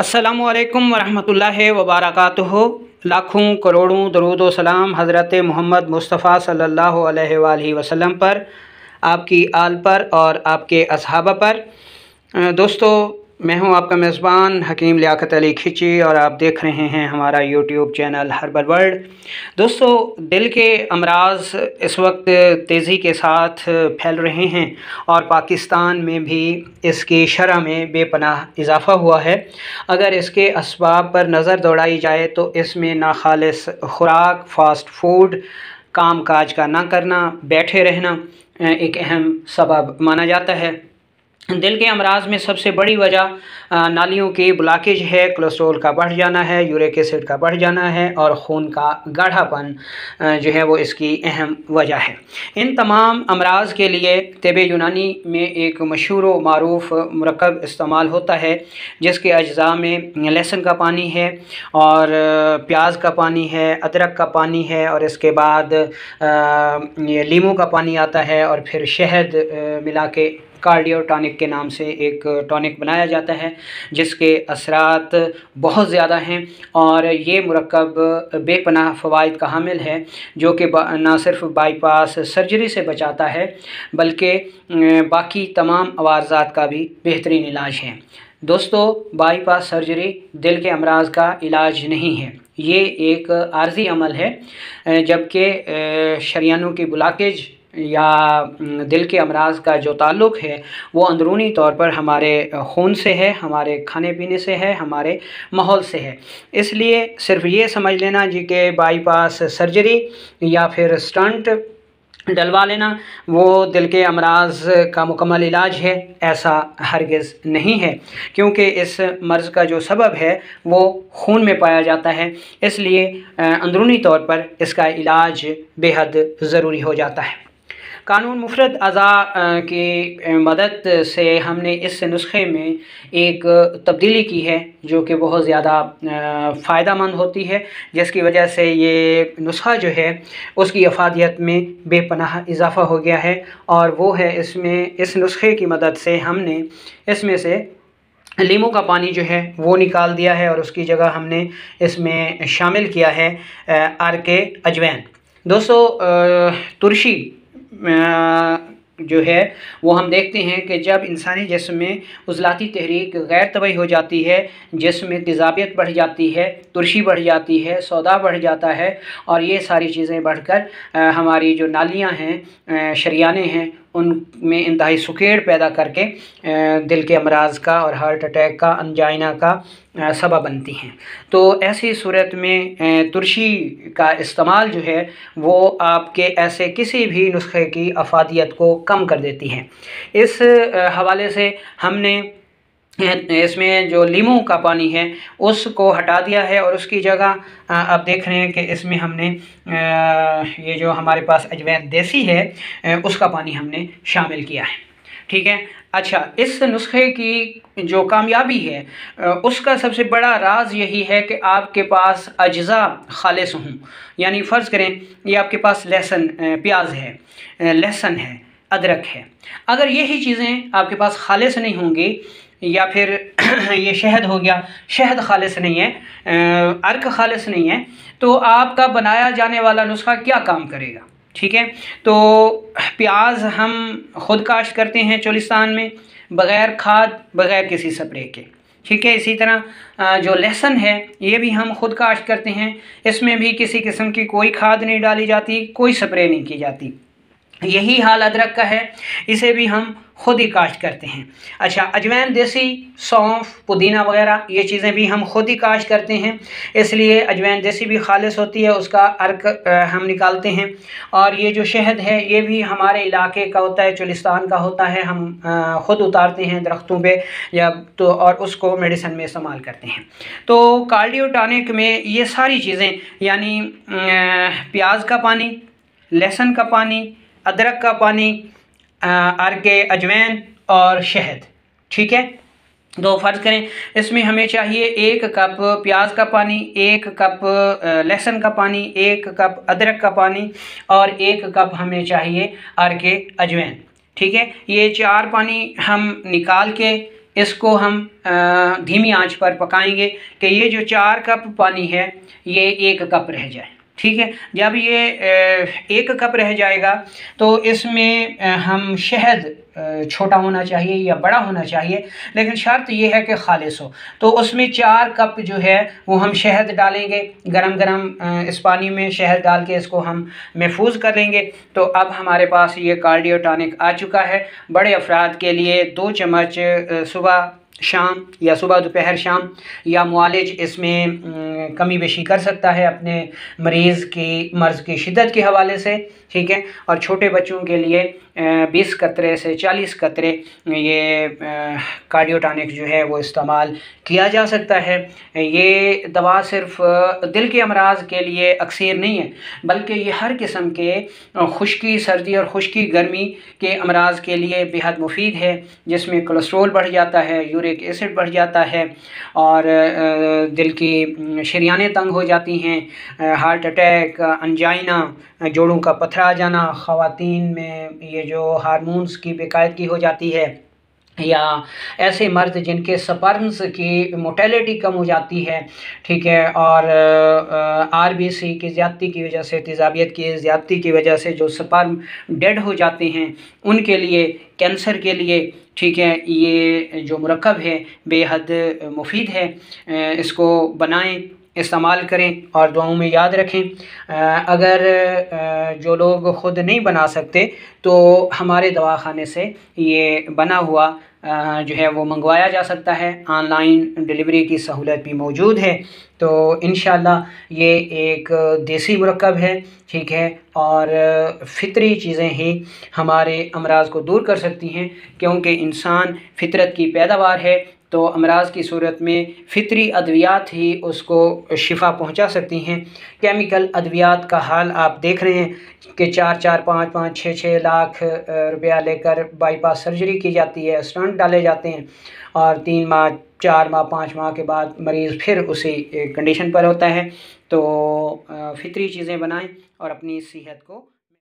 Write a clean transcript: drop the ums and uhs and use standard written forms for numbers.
अस्सलामुअलैकुम वरहमतुल्लाहि वबरकातुहू। लाखों करोड़ों दरूद व सलाम हज़रत मोहम्मद मुस्तफ़ा सल्लल्लाहु अलैहि वसल्लम पर, आपकी आल पर और आपके असहाबा पर। दोस्तों, मैं हूं आपका मेज़बान हकीम लियाकत अली खिची और आप देख रहे हैं हमारा यूट्यूब चैनल हर्बल वर्ल्ड। दोस्तों, दिल के अमराज इस वक्त तेज़ी के साथ फैल रहे हैं और पाकिस्तान में भी इसकी शरह में बेपनाह इजाफ़ा हुआ है। अगर इसके असबाब पर नज़र दौड़ाई जाए तो इसमें नाखालिस खुराक, फ़ास्ट फूड, काम काज का ना करना, बैठे रहना एक अहम सबब माना जाता है। दिल के अमराज में सबसे बड़ी वजह नालियों की ब्लॉकेज है, कोलेस्ट्रॉल का बढ़ जाना है, यूरिक एसिड का बढ़ जाना है और खून का गाढ़ापन जो है वो इसकी अहम वजह है। इन तमाम अमराज के लिए तिब यूनानी में एक मशहूर व मारूफ़ मुरक्कब इस्तेमाल होता है, जिसके अज्जा में लहसुन का पानी है और प्याज का पानी है, अदरक का पानी है और इसके बाद ये लीमू का पानी आता है और फिर शहद मिला के कार्डियो टॉनिक के नाम से एक टॉनिक बनाया जाता है, जिसके असरात बहुत ज़्यादा हैं और ये मुरक्कब बेपनाह फ़वाइद का हामिल है, जो कि ना सिर्फ बाईपास सर्जरी से बचाता है बल्कि बाकी तमाम अवारज़ात का भी बेहतरीन इलाज है। दोस्तों, बाईपास सर्जरी दिल के अमराज का इलाज नहीं है, ये एक आर्जी अमल है, जबकि शरीयानों की ब्लॉकेज या दिल के अमराज का जो ताल्लुक़ है वो अंदरूनी तौर पर हमारे खून से है, हमारे खाने पीने से है, हमारे माहौल से है। इसलिए सिर्फ ये समझ लेना जी कि बाईपास सर्जरी या फिर स्टंट डलवा लेना वो दिल के अमराज का मुकम्मल इलाज है, ऐसा हरगिज़ नहीं है, क्योंकि इस मर्ज़ का जो सबब है वो खून में पाया जाता है। इसलिए अंदरूनी तौर पर इसका इलाज बेहद ज़रूरी हो जाता है। कानून मुफरद अज़ा की मदद से हमने इस नुस्खे में एक तब्दीली की है, जो कि बहुत ज़्यादा फ़ायदेमंद होती है, जिसकी वजह से ये नुस्खा जो है उसकी अफादियत में बेपनाह इजाफ़ा हो गया है। और वो है, इसमें इस नुस्खे की मदद से हमने इसमें से लीमू का पानी जो है वो निकाल दिया है और उसकी जगह हमने इसमें शामिल किया है अर्क अजवैन। दोस्तों, तुरशी जो है वो हम देखते हैं कि जब इंसानी जिस्म में उज़लाती तहरीक गैर तबई हो जाती है, जिस्म में तेज़ाबियत बढ़ जाती है, तुरशी बढ़ जाती है, सौदा बढ़ जाता है और ये सारी चीज़ें बढ़कर हमारी जो नालियाँ हैं, शरियाने हैं, उनमें इंतहाई सुकेड़ पैदा करके दिल के अमराज का और हार्ट अटैक का, अंजाइना का सबब बनती हैं। तो ऐसी सूरत में तुरशी का इस्तेमाल जो है वो आपके ऐसे किसी भी नुस्खे की अफादियत को कम कर देती है। इस हवाले से हमने इसमें जो लीमू का पानी है उसको हटा दिया है और उसकी जगह आप देख रहे हैं कि इसमें हमने ये जो हमारे पास अजवैन देसी है उसका पानी हमने शामिल किया है। ठीक है। अच्छा, इस नुस्खे की जो कामयाबी है उसका सबसे बड़ा राज यही है कि आपके पास अज्जा खालिस हों। यानी फ़र्ज़ करें ये आपके पास लहसुन प्याज है, लहसुन है, अदरक है, अगर यही चीज़ें आपके पास खालिस नहीं होंगी, या फिर ये शहद हो गया, शहद खालिस नहीं है, अर्क खालिस नहीं है, तो आपका बनाया जाने वाला नुस्खा क्या काम करेगा। ठीक है। तो प्याज हम ख़ुद काश्त करते हैं चोलिस्तान में, बग़ैर खाद, बग़ैर किसी स्प्रे के। ठीक है। इसी तरह जो लहसुन है ये भी हम ख़ुद काश्त करते हैं, इसमें भी किसी किस्म की कोई खाद नहीं डाली जाती, कोई स्प्रे नहीं की जाती। यही हाल अदरक का है, इसे भी हम खुद ही काश्त करते हैं। अच्छा, अजवैन देसी, सौंफ, पुदीना वगैरह ये चीज़ें भी हम खुद ही काश्त करते हैं, इसलिए अजवैन देसी भी खालिस होती है, उसका अर्क हम निकालते हैं। और ये जो शहद है ये भी हमारे इलाके का होता है, चोलिस्तान का होता है, हम ख़ुद उतारते हैं दरख्तों पे या तो, और उसको मेडिसिन में इस्तेमाल करते हैं। तो कार्डियो टॉनिक में ये सारी चीज़ें, यानी प्याज का पानी, लहसुन का पानी, अदरक का पानी, अर्क अजवैन और शहद। ठीक है। तो फ़र्ज़ करें इसमें हमें चाहिए 1 कप प्याज का पानी, 1 कप लहसुन का पानी, 1 कप अदरक का पानी और 1 कप हमें चाहिए अर्क अजवैन। ठीक है। ये 4 पानी हम निकाल के इसको हम धीमी आंच पर पकाएंगे कि ये जो 4 कप पानी है ये 1 कप रह जाए। ठीक है, जब ये 1 कप रह जाएगा तो इसमें हम शहद छोटा होना चाहिए या बड़ा होना चाहिए, लेकिन शर्त ये है कि खालिस हो। तो उसमें 4 कप जो है वो हम शहद डालेंगे, गरम गरम इस पानी में शहद डाल के इसको हम महफूज कर लेंगे। तो अब हमारे पास ये कार्डियो टॉनिक आ चुका है। बड़े अफराद के लिए 2 चम्मच सुबह शाम या सुबह दोपहर शाम, या मुआलिज इसमें कमी बेशी कर सकता है अपने मरीज़ की मर्ज़ की शिद्दत के हवाले से। ठीक है, और छोटे बच्चों के लिए 20 कतरे से 40 कतरे ये कार्डियो टॉनिक जो है वो इस्तेमाल किया जा सकता है। ये दवा सिर्फ दिल के अमराज के लिए अक्सर नहीं है, बल्कि ये हर किस्म के खुश्की सर्दी और खुश्की गर्मी के अमराज के लिए बेहद मुफीद है, जिसमें कोलेस्ट्रोल बढ़ जाता है, यूरिक एसिड बढ़ जाता है और दिल की शरियानें तंग हो जाती हैं, हार्ट अटैक, अंजाइना, जोड़ों का पत्थर आ जाना, ख़वातीन में ये जो हार्मोन्स की बेकायदगी हो जाती है, या ऐसे मर्द जिनके स्पर्म्स की मोटेलिटी कम हो जाती है। ठीक है, और आरबीसी की ज़्यादती की वजह से, तेज़ाबियत की ज़्यादती की वजह से जो स्पर्म डेड हो जाते हैं उनके लिए, कैंसर के लिए, ठीक है, ये जो मुरक्कब है बेहद मुफीद है। इसको बनाएं, इस्तेमाल करें और दुआओं में याद रखें। अगर जो लोग ख़ुद नहीं बना सकते तो हमारे दवाखाने से ये बना हुआ जो है वो मंगवाया जा सकता है। ऑनलाइन डिलीवरी की सहूलत भी मौजूद है। तो इंशाअल्लाह ये एक देसी मुरक्कब है। ठीक है, और फ़ितरी चीज़ें ही हमारे अमराज को दूर कर सकती हैं, क्योंकि इंसान फितरत की पैदावार है। तो अमराज की सूरत में फ़ितरी अद्वियात ही उसको शिफा पहुंचा सकती हैं। केमिकल अद्वियात का हाल आप देख रहे हैं कि 4-4, 5-5, 6-6 लाख रुपया लेकर बाईपास सर्जरी की जाती है, स्टंट डाले जाते हैं और 3 माह, 4 माह, 5 माह के बाद मरीज़ फिर उसी कंडीशन पर होता है। तो फ़ितरी चीज़ें बनाएं और अपनी सेहत को